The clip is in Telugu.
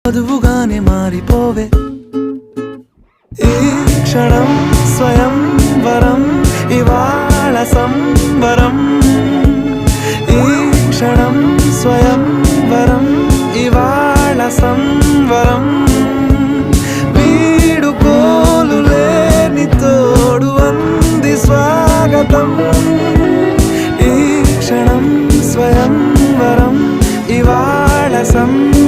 వధువుగానే మారిపోవే ఈ క్షణం స్వయం వరం ఇవాళ సంబరం ఈ క్షణం స్వయం వరం ఇవాళ సంవరం వీడుకోలు లేని తోడు అంది స్వాగతం ఈ క్షణం స్వయం వరం ఇవాళ సంబరం